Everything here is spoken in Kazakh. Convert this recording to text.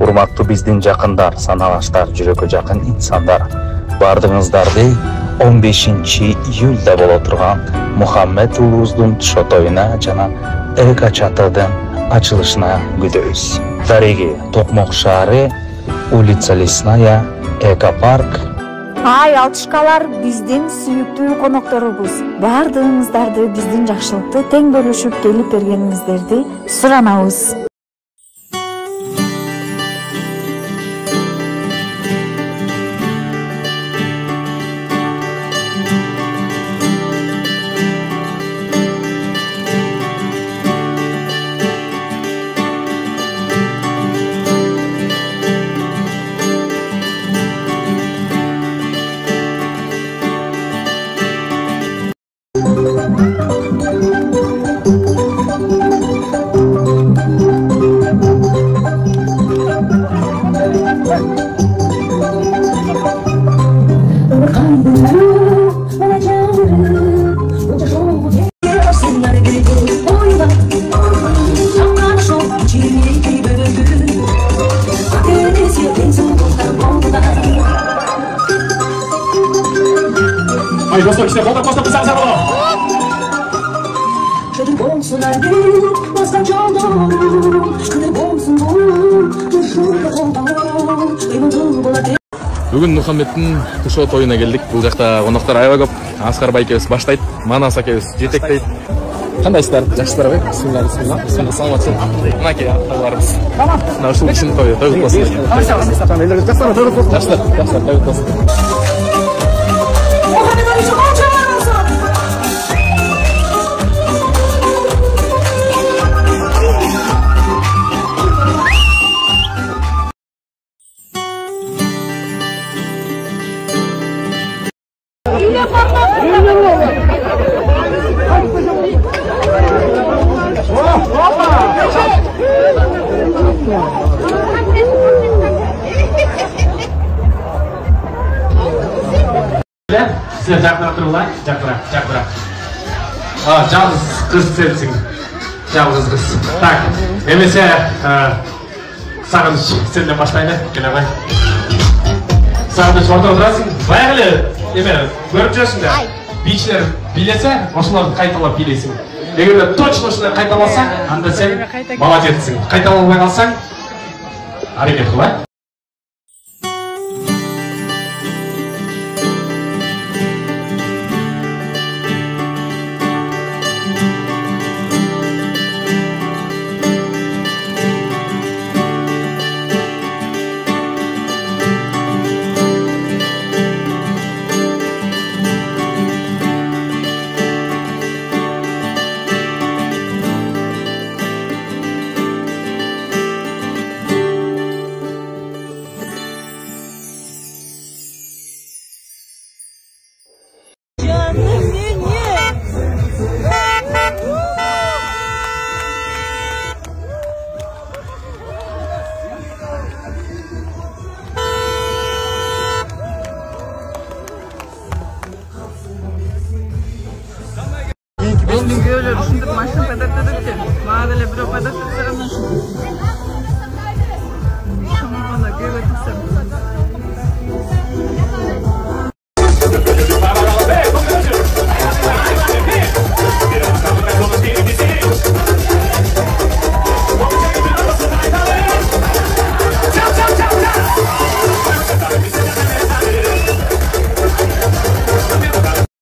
Урматтуу биздин жакындар, саналаштар, жүрөккө жакын инсандар, бардыгыңыздарды 15-июлда боло турган Мухаммед уулубуздун тушо тоюна жана эко-чатырдын ачылышына күтөбүз. Дареги Токмок шаары, улица Лесная, Эко-парк. Ай, алтышкалар, биздин сүйүктүү конокторубуз. Бардыгыңыздарды биздин жакшылыкты тең бөлүшүп келип бергениңиздерди суранабыз. Aí, gostou de ter volta, costa pro Zé Balão. Бүгін Мухаммедтің тушо тойына келдік. Бұл жақта қонақтар аябай көп. Асқар байкебіз баштайды, Манас акебіз жетектейді. Қандайсыздар? Жақсылар бай? Бисмилла, бисмилла. Бисмилла, саламатсың. Мынаке атталарымыз. Мына ушул кишинин тойы, той кутмасын. Жақсылар, той кутмасын. Сен жақынырақ тұрыңдар, жақынырақ. Жалғыз қыз сенсің, жалғыз қыз. Так, немесе сағыныш сенден баштайды, келемай. Сағыныш орта отырасың, баяғылы, көріп жүрсің де, бишілер билесе, осыларды қайталап билесің. Егер точно осыларды қайталасаң, анда сен молодецсің. Қайталалмай қалсаң, әрекет қылай. Ben de böyle düşündüm, maçın patatedik. Bana böyle bir patates sıramın. Şunu bana göre tutsam.